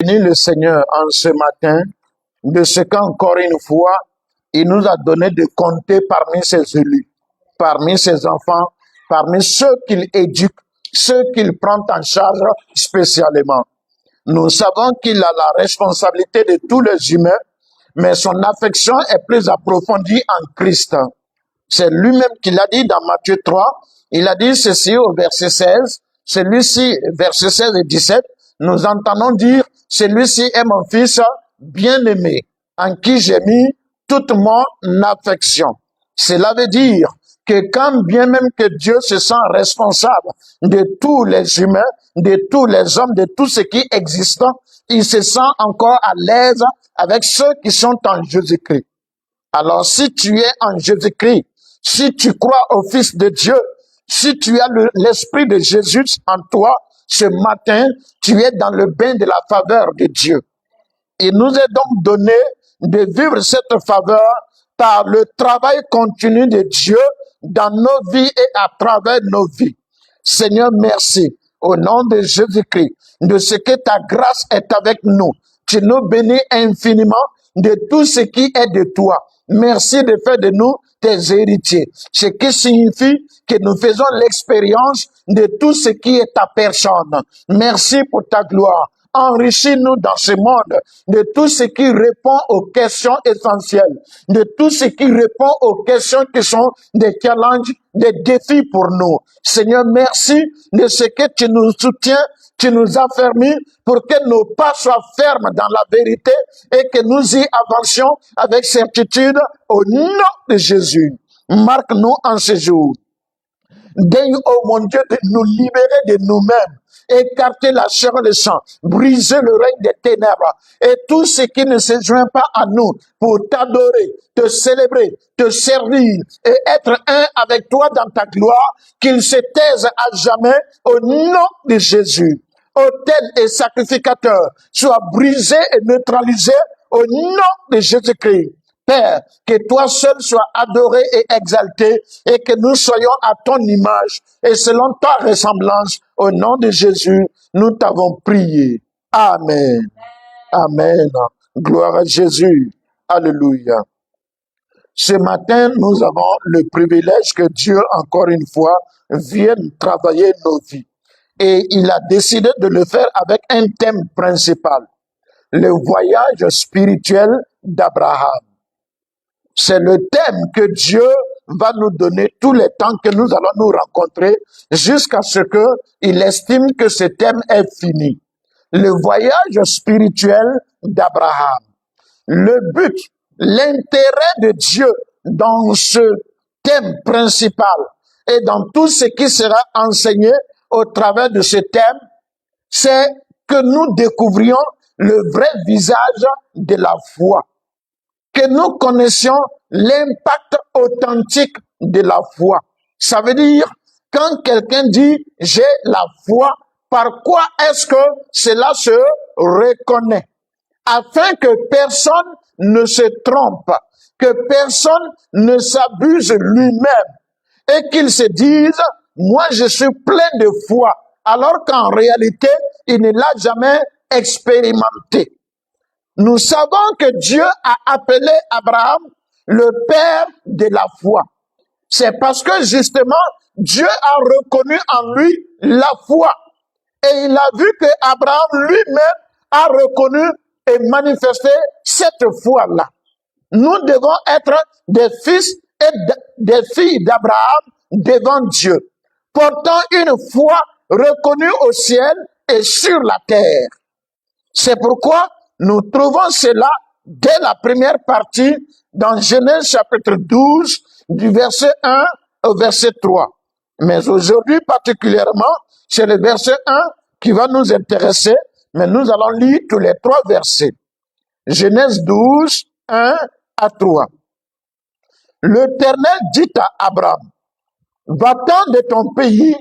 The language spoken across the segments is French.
bénis le Seigneur en ce matin de ce qu'encore une fois, il nous a donné de compter parmi ses élus, parmi ses enfants, parmi ceux qu'il éduque, ceux qu'il prend en charge spécialement. Nous savons qu'il a la responsabilité de tous les humains, mais son affection est plus approfondie en Christ. C'est lui-même qui l'a dit dans Matthieu 3. Il a dit ceci au verset 16. Celui-ci, verset 16 et 17, nous entendons dire, celui-ci est mon fils bien-aimé, en qui j'ai mis toute mon affection. Cela veut dire que quand bien même que Dieu se sent responsable de tous les humains, de tous les hommes, de tout ce qui existe, il se sent encore à l'aise avec ceux qui sont en Jésus-Christ. Alors si tu es en Jésus-Christ, si tu crois au Fils de Dieu, si tu as l'Esprit de Jésus en toi, ce matin, tu es dans le bain de la faveur de Dieu. Il nous est donc donné de vivre cette faveur par le travail continu de Dieu dans nos vies et à travers nos vies. Seigneur, merci au nom de Jésus-Christ de ce que ta grâce est avec nous. Tu nous bénis infiniment de tout ce qui est de toi. Merci de faire de nous tes héritiers. Ce qui signifie que nous faisons l'expérience de tout ce qui est ta personne. Merci pour ta gloire. Enrichis-nous dans ce monde de tout ce qui répond aux questions essentielles, de tout ce qui répond aux questions qui sont des challenges, des défis pour nous. Seigneur, merci de ce que tu nous soutiens, tu nous affermis pour que nos pas soient fermes dans la vérité et que nous y avancions avec certitude au nom de Jésus. Marque-nous en ce jour. Daigne, oh mon Dieu, de nous libérer de nous-mêmes, écarter la chair et le sang, briser le règne des ténèbres et tout ce qui ne se joint pas à nous pour t'adorer, te célébrer, te servir et être un avec toi dans ta gloire, qu'il se taise à jamais au nom de Jésus. Autel et sacrificateur soient brisés et neutralisés au nom de Jésus-Christ. Père, que toi seul sois adoré et exalté et que nous soyons à ton image et selon ta ressemblance. Au nom de Jésus, nous t'avons prié. Amen. Amen. Gloire à Jésus. Alléluia. Ce matin, nous avons le privilège que Dieu, encore une fois, vienne travailler nos vies. Et il a décidé de le faire avec un thème principal, le voyage spirituel d'Abraham. C'est le thème que Dieu va nous donner tous les temps que nous allons nous rencontrer jusqu'à ce qu'il estime que ce thème est fini. Le voyage spirituel d'Abraham. Le but, l'intérêt de Dieu dans ce thème principal et dans tout ce qui sera enseigné au travers de ce thème, c'est que nous découvrions le vrai visage de la foi. Que nous connaissions l'impact authentique de la foi. Ça veut dire, quand quelqu'un dit « j'ai la foi », par quoi est-ce que cela se reconnaît? Afin que personne ne se trompe, que personne ne s'abuse lui-même et qu'il se dise « moi je suis plein de foi », alors qu'en réalité, il ne l'a jamais expérimenté. Nous savons que Dieu a appelé Abraham le père de la foi. C'est parce que justement, Dieu a reconnu en lui la foi. Et il a vu que Abraham lui-même a reconnu et manifesté cette foi-là. Nous devons être des fils et des filles d'Abraham devant Dieu, portant une foi reconnue au ciel et sur la terre. C'est pourquoi nous trouvons cela dès la première partie dans Genèse chapitre 12, du verset 1 au verset 3. Mais aujourd'hui particulièrement, c'est le verset 1 qui va nous intéresser, mais nous allons lire tous les 3 versets. Genèse 12, 1 à 3. L'Éternel dit à Abraham, va-t'en de ton pays,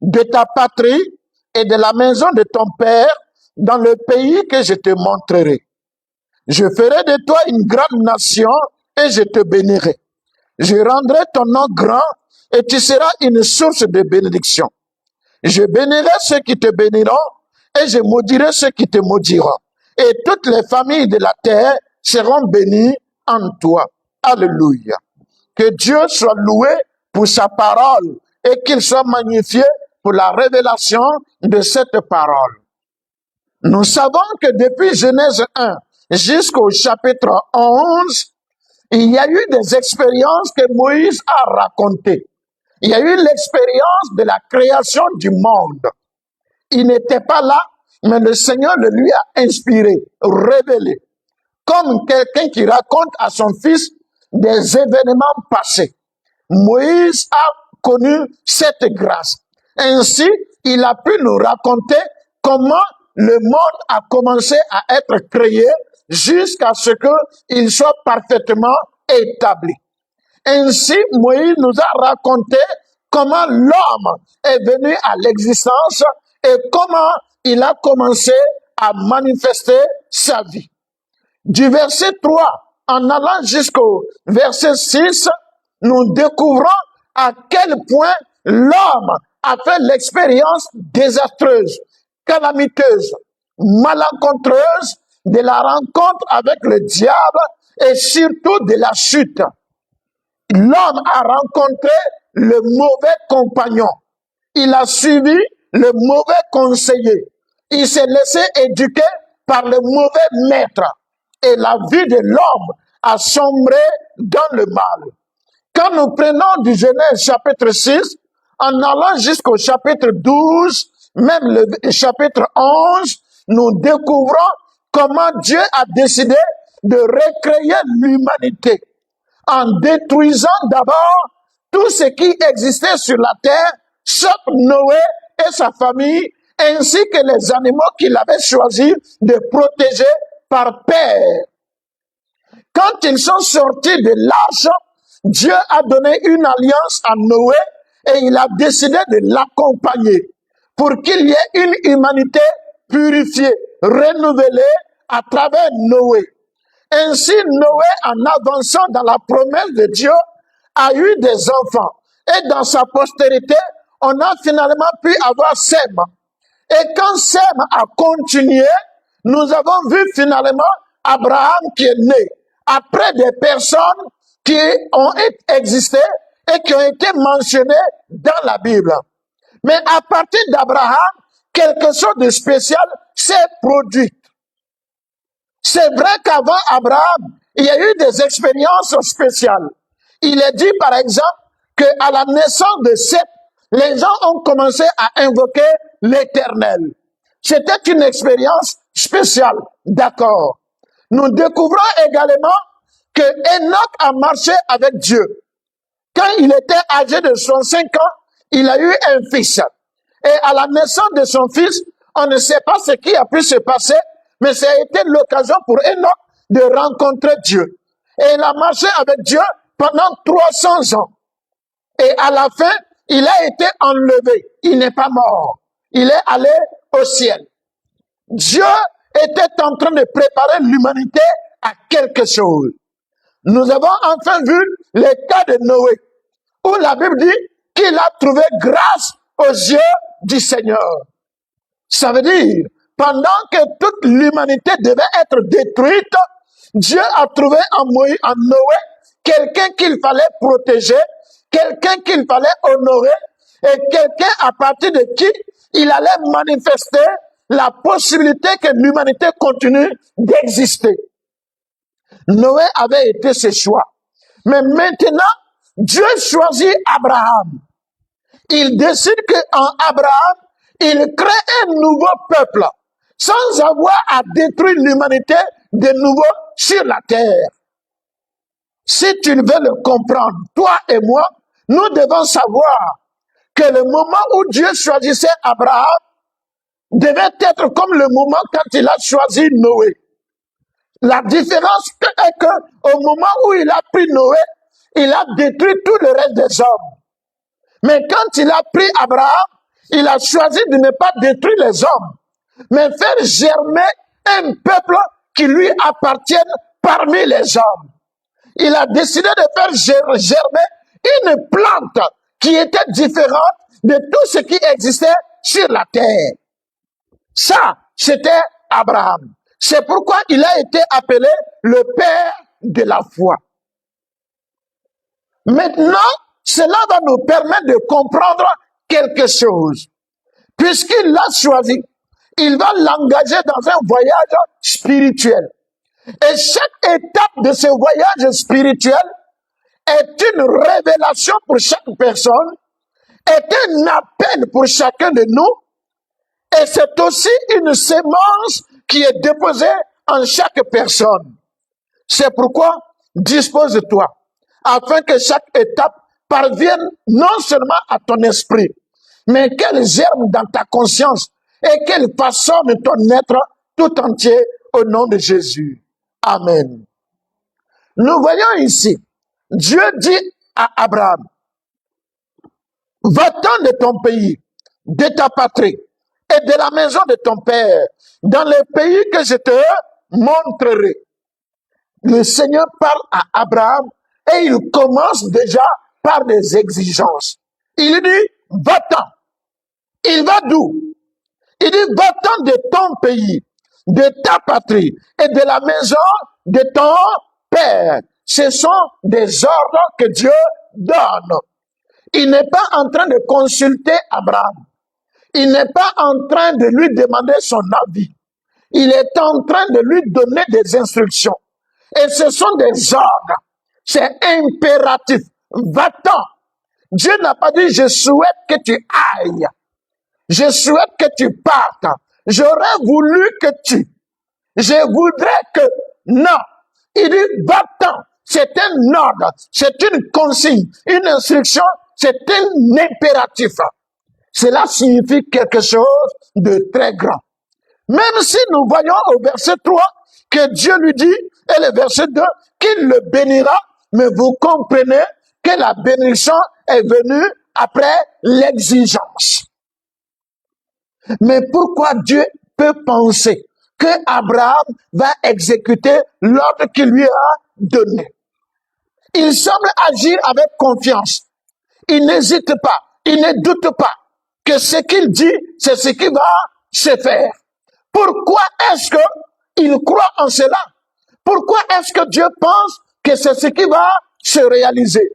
de ta patrie et de la maison de ton père, dans le pays que je te montrerai. Je ferai de toi une grande nation et je te bénirai. Je rendrai ton nom grand et tu seras une source de bénédiction. Je bénirai ceux qui te béniront et je maudirai ceux qui te maudiront. et toutes les familles de la terre seront bénies en toi. Alléluia. Que Dieu soit loué pour sa parole et qu'il soit magnifié pour la révélation de cette parole. Nous savons que depuis Genèse 1 jusqu'au chapitre 11, il y a eu des expériences que Moïse a racontées. Il y a eu l'expérience de la création du monde. Il n'était pas là, mais le Seigneur le lui a inspiré, révélé, comme quelqu'un qui raconte à son fils des événements passés. Moïse a connu cette grâce. Ainsi, il a pu nous raconter comment le monde a commencé à être créé jusqu'à ce qu'il soit parfaitement établi. Ainsi, Moïse nous a raconté comment l'homme est venu à l'existence et comment il a commencé à manifester sa vie. Du verset 3 en allant jusqu'au verset 6, nous découvrons à quel point l'homme a fait l'expérience désastreuse, calamiteuse, malencontreuse de la rencontre avec le diable et surtout de la chute. L'homme a rencontré le mauvais compagnon. Il a suivi le mauvais conseiller. Il s'est laissé éduquer par le mauvais maître. Et la vie de l'homme a sombré dans le mal. Quand nous prenons du Genèse chapitre 6, en allant jusqu'au chapitre 12, même le chapitre 11, nous découvrons comment Dieu a décidé de recréer l'humanité en détruisant d'abord tout ce qui existait sur la terre, sauf Noé et sa famille, ainsi que les animaux qu'il avait choisi de protéger par paire. Quand ils sont sortis de l'arche, Dieu a donné une alliance à Noé et il a décidé de l'accompagner pour qu'il y ait une humanité purifiée, renouvelée à travers Noé. Ainsi, Noé, en avançant dans la promesse de Dieu, a eu des enfants. Et dans sa postérité, on a finalement pu avoir Sem. Et quand Sem a continué, nous avons vu finalement Abraham qui est né après des personnes qui ont existé et qui ont été mentionnées dans la Bible. Mais à partir d'Abraham, quelque chose de spécial s'est produit. C'est vrai qu'avant Abraham, il y a eu des expériences spéciales. Il est dit par exemple qu'à la naissance de Seth, les gens ont commencé à invoquer l'Éternel. C'était une expérience spéciale, d'accord. Nous découvrons également que Enoch a marché avec Dieu. Quand il était âgé de 65 ans, il a eu un fils. Et à la naissance de son fils, on ne sait pas ce qui a pu se passer, mais ça a été l'occasion pour Enoch de rencontrer Dieu. Et il a marché avec Dieu pendant 300 ans. Et à la fin, il a été enlevé. Il n'est pas mort. Il est allé au ciel. Dieu était en train de préparer l'humanité à quelque chose. Nous avons enfin vu le cas de Noé, où la Bible dit qu'il a trouvé grâce aux yeux du Seigneur. Ça veut dire, pendant que toute l'humanité devait être détruite, Dieu a trouvé en Noé quelqu'un qu'il fallait protéger, quelqu'un qu'il fallait honorer, et quelqu'un à partir de qui il allait manifester la possibilité que l'humanité continue d'exister. Noé avait été ses choix. Mais maintenant, Dieu choisit Abraham. Il décide qu'en Abraham, il crée un nouveau peuple, sans avoir à détruire l'humanité de nouveau sur la terre. Si tu veux le comprendre, toi et moi, nous devons savoir que le moment où Dieu choisissait Abraham devait être comme le moment quand il a choisi Noé. La différence est que au moment où il a pris Noé, il a détruit tout le reste des hommes. Mais quand il a pris Abraham, il a choisi de ne pas détruire les hommes, mais faire germer un peuple qui lui appartienne parmi les hommes. Il a décidé de faire germer une plante qui était différente de tout ce qui existait sur la terre. Ça, c'était Abraham. C'est pourquoi il a été appelé le père de la foi. Maintenant, cela va nous permettre de comprendre quelque chose. Puisqu'il l'a choisi, il va l'engager dans un voyage spirituel. Et chaque étape de ce voyage spirituel est une révélation pour chaque personne, est un appel pour chacun de nous, et c'est aussi une sémence qui est déposée en chaque personne. C'est pourquoi dispose-toi, afin que chaque étape parvienne non seulement à ton esprit, mais qu'elle germe dans ta conscience et qu'elle façonne ton être tout entier au nom de Jésus. Amen. Nous voyons ici, Dieu dit à Abraham, va-t'en de ton pays, de ta patrie et de la maison de ton père, dans le pays que je te montrerai. Le Seigneur parle à Abraham et il commence déjà par des exigences. Il dit, va-t'en. Il va d'où? Il dit, va-t'en de ton pays, de ta patrie et de la maison de ton père. Ce sont des ordres que Dieu donne. Il n'est pas en train de consulter Abraham. Il n'est pas en train de lui demander son avis. Il est en train de lui donner des instructions. Et ce sont des ordres. C'est impératif. Va-t'en. Dieu n'a pas dit, je souhaite que tu ailles. Je souhaite que tu partes. J'aurais voulu que tu. Je voudrais que. Non. Il dit, va-t'en. C'est un ordre. C'est une consigne. Une instruction. C'est un impératif. Cela signifie quelque chose de très grand. Même si nous voyons au verset 3 que Dieu lui dit, et le verset 2, qu'il le bénira, mais vous comprenez que la bénédiction est venue après l'exigence. Mais pourquoi Dieu peut penser que Abraham va exécuter l'ordre qu'il lui a donné? Il semble agir avec confiance. Il n'hésite pas, il ne doute pas que ce qu'il dit, c'est ce qui va se faire. Pourquoi est-ce qu'il croit en cela? Pourquoi est-ce que Dieu pense que c'est ce qui va se réaliser?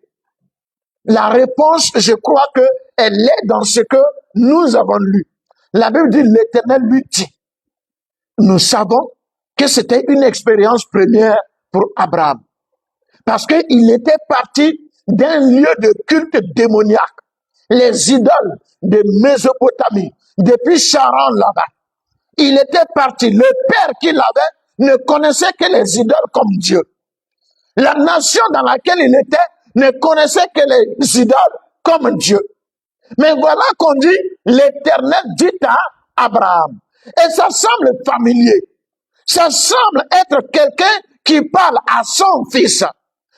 La réponse, je crois que elle est dans ce que nous avons lu. La Bible dit, l'Éternel lui dit. Nous savons que c'était une expérience première pour Abraham. Parce qu'il était parti d'un lieu de culte démoniaque. Les idoles de Mésopotamie, depuis Charan là-bas. Il était parti. Le père qu'il avait ne connaissait que les idoles comme Dieu. La nation dans laquelle il était ne connaissait que les idoles comme Dieu. Mais voilà qu'on dit, l'Éternel dit à Abraham. Et ça semble familier. Ça semble être quelqu'un qui parle à son fils,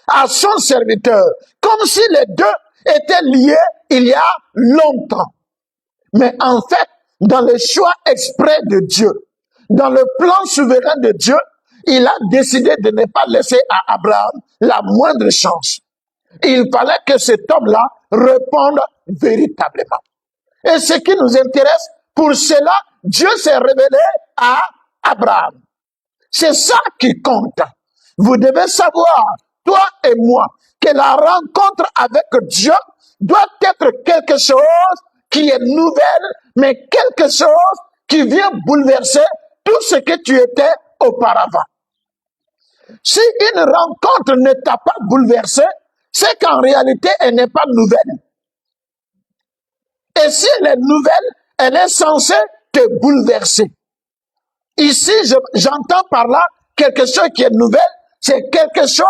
à son serviteur, comme si les deux étaient liés il y a longtemps. Mais en fait, dans le choix exprès de Dieu, dans le plan souverain de Dieu, il a décidé de ne pas laisser à Abraham la moindre chance. Il fallait que cet homme-là réponde véritablement. Et ce qui nous intéresse, pour cela, Dieu s'est révélé à Abraham. C'est ça qui compte. Vous devez savoir, toi et moi, que la rencontre avec Dieu doit être quelque chose qui est nouvelle, mais quelque chose qui vient bouleverser tout ce que tu étais auparavant. Si une rencontre ne t'a pas bouleversé, c'est qu'en réalité, elle n'est pas nouvelle. Et si elle est nouvelle, elle est censée te bouleverser. Ici, j'entends par là quelque chose qui est nouvelle, c'est quelque chose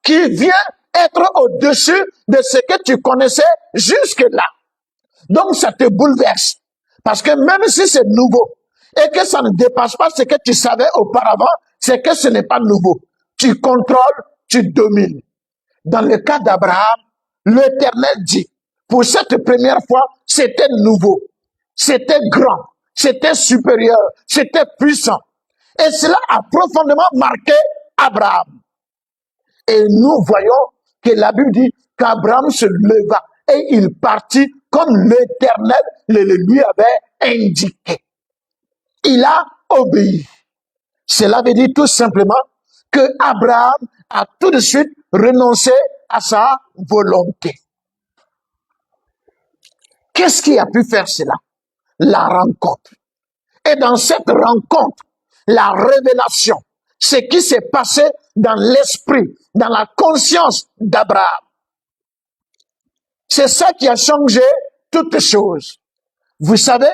qui vient être au-dessus de ce que tu connaissais jusque-là. Donc, ça te bouleverse. Parce que même si c'est nouveau et que ça ne dépasse pas ce que tu savais auparavant, c'est que ce n'est pas nouveau. Tu contrôles, tu domines. Dans le cas d'Abraham, l'Éternel dit, pour cette première fois, c'était nouveau, c'était grand, c'était supérieur, c'était puissant. Et cela a profondément marqué Abraham. Et nous voyons que la Bible dit qu'Abraham se leva et il partit comme l'Éternel le lui avait indiqué. Il a obéi. Cela veut dire tout simplement que Abraham a tout de suite renoncé à sa volonté. Qu'est-ce qui a pu faire cela? La rencontre. Et dans cette rencontre, la révélation, ce qui s'est passé dans l'esprit, dans la conscience d'Abraham. C'est ça qui a changé toutes choses. Vous savez,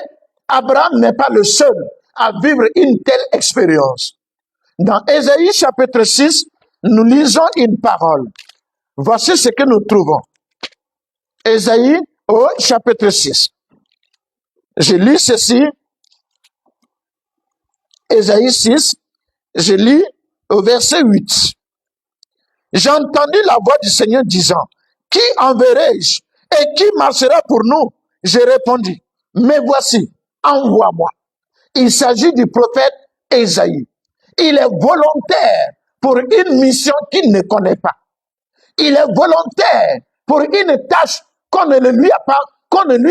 Abraham n'est pas le seul à vivre une telle expérience. Dans Ésaïe chapitre 6, nous lisons une parole. Voici ce que nous trouvons. Ésaïe au chapitre 6. Je lis ceci. Ésaïe 6, je lis au verset 8. J'ai entendu la voix du Seigneur disant, qui enverrai-je et qui marchera pour nous? J'ai répondu, mais voici, envoie-moi. Il s'agit du prophète Ésaïe. Il est volontaire pour une mission qu'il ne connaît pas. Il est volontaire pour une tâche qu'on ne lui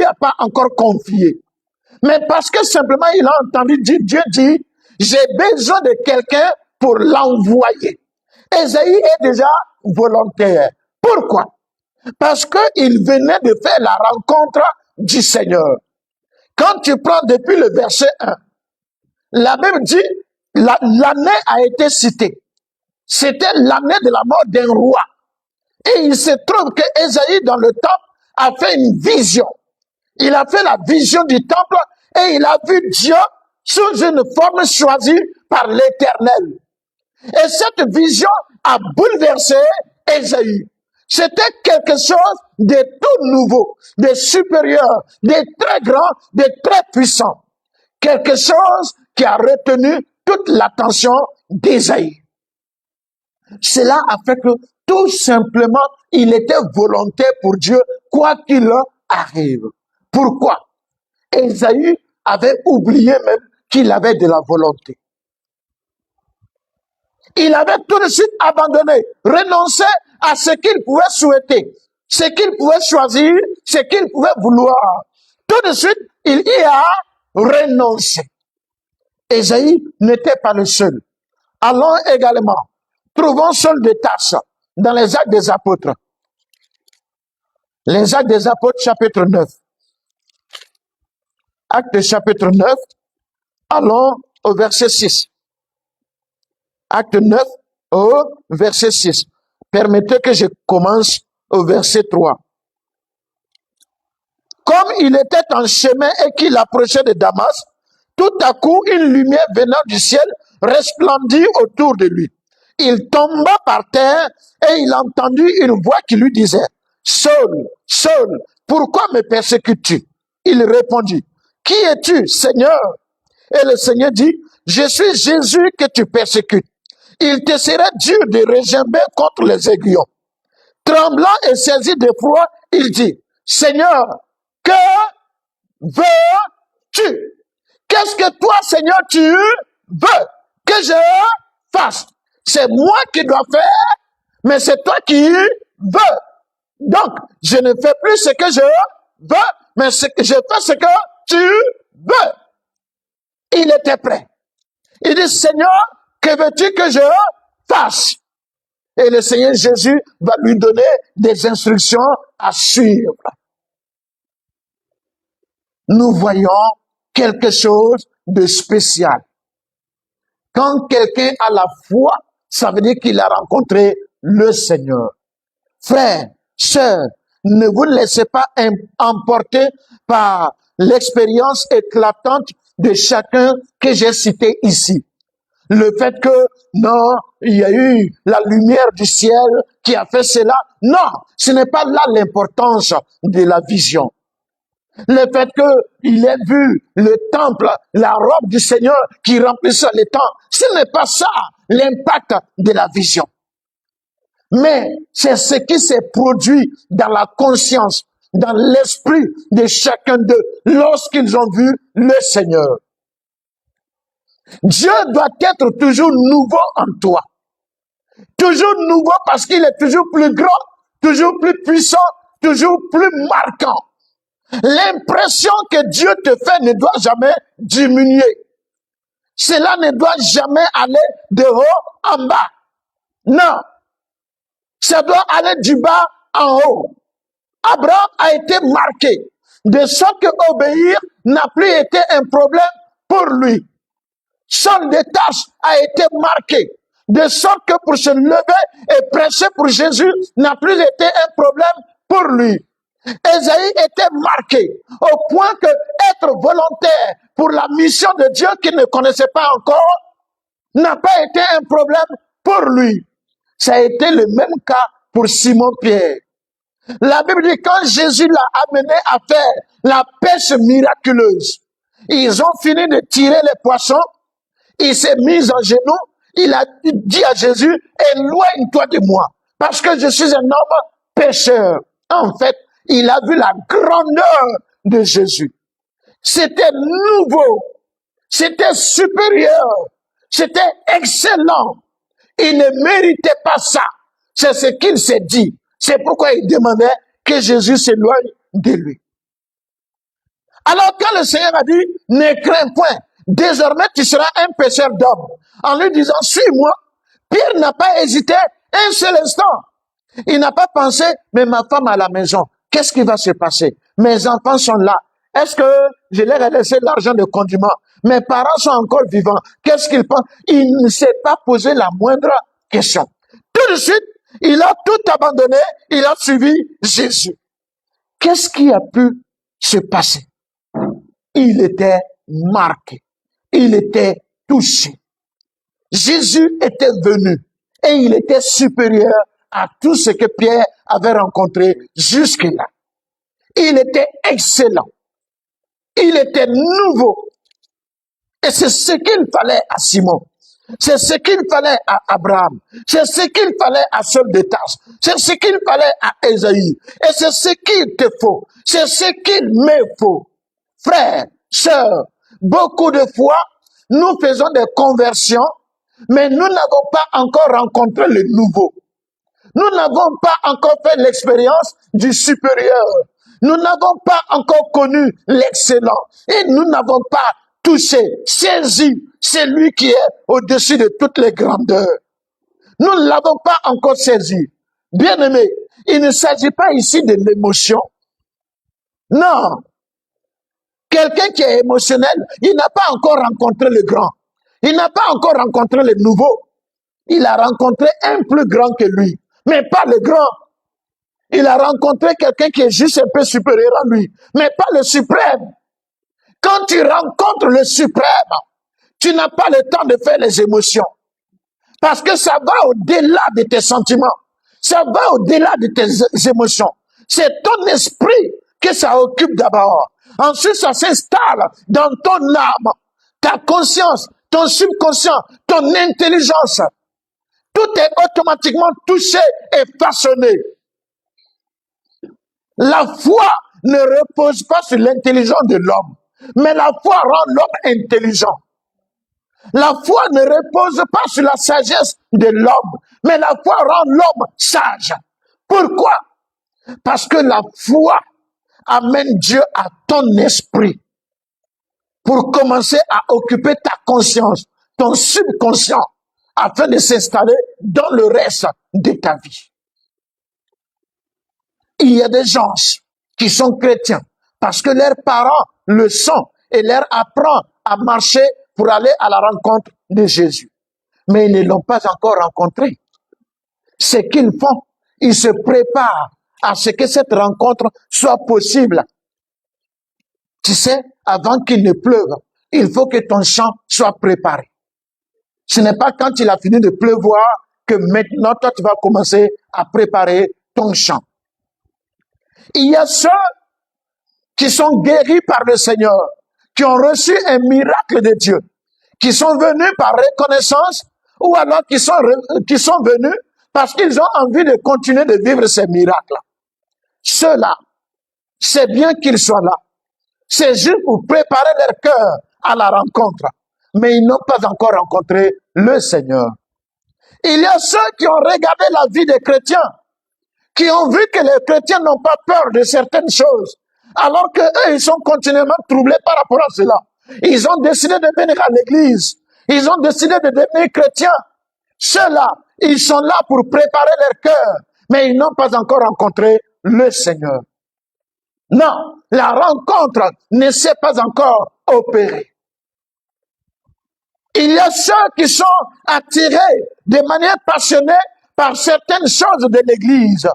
a pas encore confiée. Mais parce que simplement il a entendu Dieu dire, j'ai besoin de quelqu'un pour l'envoyer. Ésaïe est déjà volontaire. Pourquoi? Parce qu'il venait de faire la rencontre du Seigneur. Quand tu prends depuis le verset 1, la Bible dit, l'année a été citée. C'était l'année de la mort d'un roi. Et il se trouve que Ésaïe, dans le temple, a fait une vision. Il a fait la vision du temple et il a vu Dieu sous une forme choisie par l'Éternel. Et cette vision a bouleversé Ésaïe. C'était quelque chose de tout nouveau, de supérieur, de très grand, de très puissant. Quelque chose qui a retenu toute l'attention d'Ésaïe. Cela a fait que tout simplement, il était volontaire pour Dieu, quoi qu'il arrive. Pourquoi? Ésaïe avait oublié même qu'il avait de la volonté. Il avait tout de suite abandonné, renoncé à ce qu'il pouvait souhaiter, ce qu'il pouvait choisir, ce qu'il pouvait vouloir. Tout de suite, il y a renoncé. Ésaïe n'était pas le seul. Allons également, trouvons Saul de Tarse dans les Actes des Apôtres. Les Actes des Apôtres, chapitre 9. Actes chapitre 9, allons au verset 6. Acte 9 au verset 6. Permettez que je commence au verset 3. Comme il était en chemin et qu'il approchait de Damas, tout à coup une lumière venant du ciel resplendit autour de lui. Il tomba par terre et il entendit une voix qui lui disait, « Saul, Saul, pourquoi me persécutes-tu » Il répondit, « Qui es-tu, Seigneur ?» Et le Seigneur dit, « Je suis Jésus que tu persécutes. Il te sera dur de regimber contre les aiguillons. » Tremblant et saisi d'effroi, il dit, « Seigneur, que veux-tu? Qu'est-ce que toi, Seigneur, tu veux que je fasse? C'est moi qui dois faire, mais c'est toi qui veux. Donc, je ne fais plus ce que je veux, mais je fais ce que tu veux. » Il était prêt. Il dit, « Seigneur, que veux-tu que je fasse? » Et le Seigneur Jésus va lui donner des instructions à suivre. Nous voyons quelque chose de spécial. Quand quelqu'un a la foi, ça veut dire qu'il a rencontré le Seigneur. Frères, sœurs, ne vous laissez pas emporter par l'expérience éclatante de chacun que j'ai cité ici. Le fait que, non, il y a eu la lumière du ciel qui a fait cela. Non, ce n'est pas là l'importance de la vision. Le fait qu'il ait vu le temple, la robe du Seigneur qui remplissait le temps, ce n'est pas ça l'impact de la vision. Mais c'est ce qui s'est produit dans la conscience, dans l'esprit de chacun d'eux lorsqu'ils ont vu le Seigneur. Dieu doit être toujours nouveau en toi. Toujours nouveau parce qu'il est toujours plus grand, toujours plus puissant, toujours plus marquant. L'impression que Dieu te fait ne doit jamais diminuer. Cela ne doit jamais aller de haut en bas. Non. Ça doit aller du bas en haut. Abraham a été marqué, de sorte que obéir n'a plus été un problème pour lui. Son détache a été marqué, de sorte que pour se lever et prêcher pour Jésus n'a plus été un problème pour lui. Ésaïe était marqué au point que être volontaire pour la mission de Dieu qu'il ne connaissait pas encore n'a pas été un problème pour lui. Ça a été le même cas pour Simon-Pierre. La Bible dit quand Jésus l'a amené à faire la pêche miraculeuse, ils ont fini de tirer les poissons, il s'est mis en genoux, il a dit à Jésus, éloigne-toi de moi, parce que je suis un homme pécheur. En fait, il a vu la grandeur de Jésus. C'était nouveau, c'était supérieur, c'était excellent. Il ne méritait pas ça. C'est ce qu'il s'est dit. C'est pourquoi il demandait que Jésus s'éloigne de lui. Alors quand le Seigneur a dit, ne crains point, désormais tu seras un pécheur d'hommes, en lui disant, suis-moi, Pierre n'a pas hésité un seul instant. Il n'a pas pensé, mais ma femme à la maison, qu'est-ce qui va se passer? Mes enfants sont là. Est-ce que je leur ai laissé l'argent de condiment? Mes parents sont encore vivants. Qu'est-ce qu'ils pensent? Il ne s'est pas posé la moindre question. Tout de suite, il a tout abandonné, il a suivi Jésus. Qu'est-ce qui a pu se passer? Il était marqué, il était touché. Jésus était venu et il était supérieur à tout ce que Pierre avait rencontré jusque-là. Il était excellent, il était nouveau. Et c'est ce qu'il fallait à Simon. C'est ce qu'il fallait à Abraham. C'est ce qu'il fallait à Saul de Tarse. C'est ce qu'il fallait à Ésaïe. Et c'est ce qu'il te faut. C'est ce qu'il me faut. Frères, sœurs, beaucoup de fois, nous faisons des conversions, mais nous n'avons pas encore rencontré le nouveau. Nous n'avons pas encore fait l'expérience du supérieur. Nous n'avons pas encore connu l'excellent. Et nous n'avons pas touché, saisi celui qui est au-dessus de toutes les grandeurs. Nous ne l'avons pas encore saisi. Bien-aimé, il ne s'agit pas ici de l'émotion. Non. Quelqu'un qui est émotionnel, il n'a pas encore rencontré le grand. Il n'a pas encore rencontré le nouveau. Il a rencontré un plus grand que lui, mais pas le grand. Il a rencontré quelqu'un qui est juste un peu supérieur à lui, mais pas le suprême. Quand tu rencontres le suprême, tu n'as pas le temps de faire les émotions. Parce que ça va au-delà de tes sentiments. Ça va au-delà de tes émotions. C'est ton esprit que ça occupe d'abord. Ensuite, ça s'installe dans ton âme, ta conscience, ton subconscient, ton intelligence. Tout est automatiquement touché et façonné. La foi ne repose pas sur l'intelligence de l'homme, mais la foi rend l'homme intelligent. La foi ne repose pas sur la sagesse de l'homme, mais la foi rend l'homme sage. Pourquoi? Parce que la foi amène Dieu à ton esprit pour commencer à occuper ta conscience, ton subconscient, afin de s'installer dans le reste de ta vie. Il y a des gens qui sont chrétiens parce que leurs parents le sont et leur apprennent à marcher pour aller à la rencontre de Jésus. Mais ils ne l'ont pas encore rencontré. Ce qu'ils font, ils se préparent à ce que cette rencontre soit possible. Tu sais, avant qu'il ne pleuve, il faut que ton champ soit préparé. Ce n'est pas quand il a fini de pleuvoir que maintenant toi tu vas commencer à préparer ton champ. Il y a ceux qui sont guéris par le Seigneur, qui ont reçu un miracle de Dieu, qui sont venus par reconnaissance ou alors qui sont venus parce qu'ils ont envie de continuer de vivre ces miracles. Ceux-là, c'est bien qu'ils soient là. C'est juste pour préparer leur cœur à la rencontre. Mais ils n'ont pas encore rencontré le Seigneur. Il y a ceux qui ont regardé la vie des chrétiens, qui ont vu que les chrétiens n'ont pas peur de certaines choses, alors qu'eux, ils sont continuellement troublés par rapport à cela. Ils ont décidé de venir à l'église, Ils ont décidé de devenir chrétiens. Ceux-là, ils sont là pour préparer leur cœur, mais ils n'ont pas encore rencontré le Seigneur. Non, la rencontre ne s'est pas encore opérée. Il y a ceux qui sont attirés de manière passionnée par certaines choses de l'Église,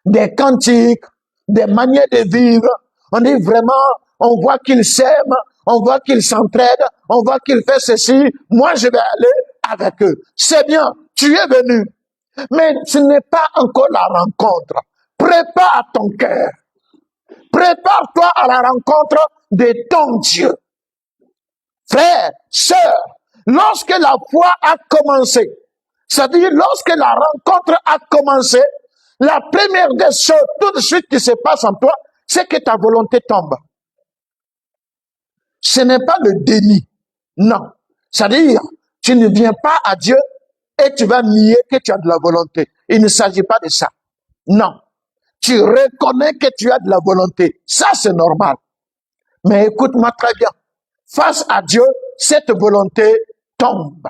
des cantiques, des manières de vivre. On dit vraiment, on voit qu'ils s'aiment, on voit qu'ils s'entraident, on voit qu'ils font ceci. Moi, je vais aller avec eux. C'est bien, tu es venu, mais ce n'est pas encore la rencontre. Prépare ton cœur. Prépare-toi à la rencontre de ton Dieu. Frère, sœur, lorsque la foi a commencé, c'est-à-dire lorsque la rencontre a commencé, la première des choses tout de suite qui se passe en toi, c'est que ta volonté tombe. Ce n'est pas le déni. Non. C'est-à-dire, tu ne viens pas à Dieu et tu vas nier que tu as de la volonté. Il ne s'agit pas de ça. Non. Tu reconnais que tu as de la volonté. Ça, c'est normal. Mais écoute-moi très bien. Face à Dieu, cette volonté tombe.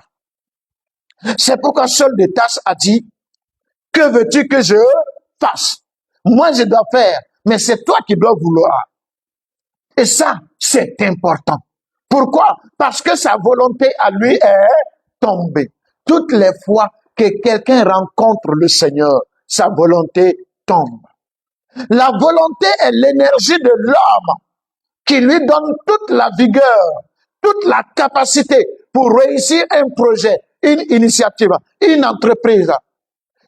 C'est pourquoi Saul de Tarse a dit, que veux-tu que je fasse? Moi, je dois faire, mais c'est toi qui dois vouloir. Et ça, c'est important. Pourquoi? Parce que sa volonté à lui est tombée. Toutes les fois que quelqu'un rencontre le Seigneur, sa volonté tombe. La volonté est l'énergie de l'homme qui lui donne toute la vigueur, toute la capacité pour réussir un projet, une initiative, une entreprise.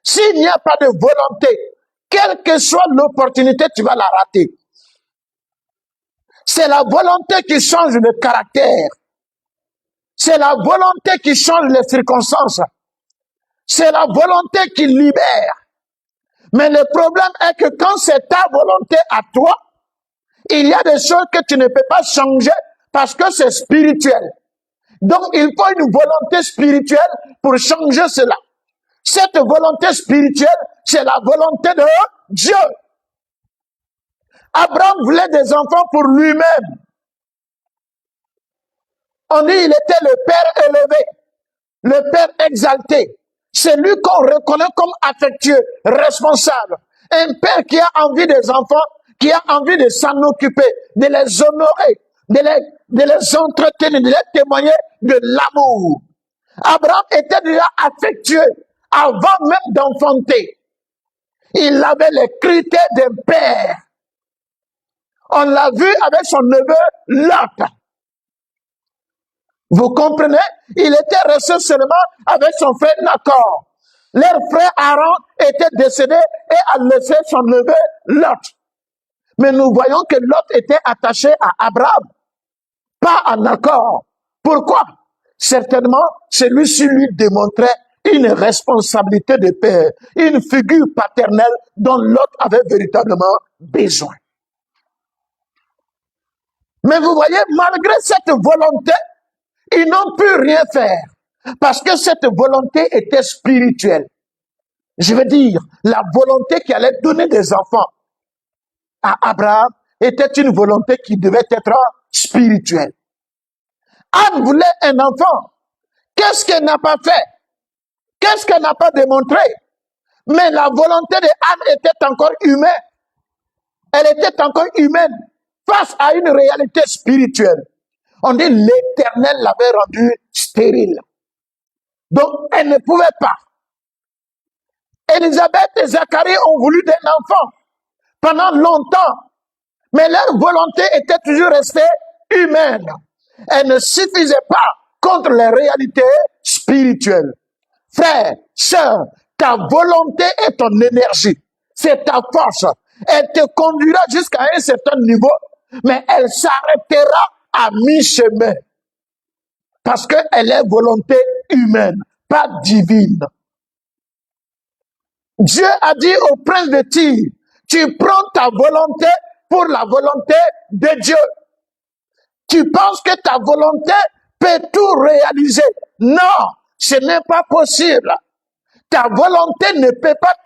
S'il n'y a pas de volonté, quelle que soit l'opportunité, tu vas la rater. C'est la volonté qui change le caractère. C'est la volonté qui change les circonstances. C'est la volonté qui libère. Mais le problème est que quand c'est ta volonté à toi, il y a des choses que tu ne peux pas changer parce que c'est spirituel. Donc, il faut une volonté spirituelle pour changer cela. Cette volonté spirituelle, c'est la volonté de Dieu. Abraham voulait des enfants pour lui-même. On dit il était le père élevé, le père exalté. C'est lui qu'on reconnaît comme affectueux, responsable. Un père qui a envie des enfants, qui a envie de s'en occuper, de les honorer, de les entretenir, de les témoigner de l'amour. Abraham était déjà affectueux avant même d'enfanter. Il avait les critères d'un père. On l'a vu avec son neveu Lot. Vous comprenez? Il était resté seulement avec son frère Nacor. Leur frère Aaron était décédé et a laissé son neveu Lot. Mais nous voyons que Lot était attaché à Abraham, pas à Nacor. Pourquoi? Certainement, celui-ci lui démontrait une responsabilité de père, une figure paternelle dont Lot avait véritablement besoin. Mais vous voyez, malgré cette volonté, ils n'ont pu rien faire parce que cette volonté était spirituelle. Je veux dire, la volonté qui allait donner des enfants à Abraham était une volonté qui devait être spirituelle. Anne voulait un enfant. Qu'est-ce qu'elle n'a pas fait? Qu'est-ce qu'elle n'a pas démontré? Mais la volonté de Anne était encore humaine. Elle était encore humaine face à une réalité spirituelle. On dit l'Éternel l'avait rendue stérile. Donc, elle ne pouvait pas. Élisabeth et Zacharie ont voulu d'un enfant pendant longtemps, mais leur volonté était toujours restée humaine. Elle ne suffisait pas contre les réalités spirituelles. Frère, sœur, ta volonté est ton énergie, c'est ta force. Elle te conduira jusqu'à un certain niveau, mais elle s'arrêtera à mi-chemin. Parce qu'elle est volonté humaine, pas divine. Dieu a dit au prince de Tyr, tu prends ta volonté pour la volonté de Dieu. Tu penses que ta volonté peut tout réaliser. Non, ce n'est pas possible. Ta volonté ne peut pas tout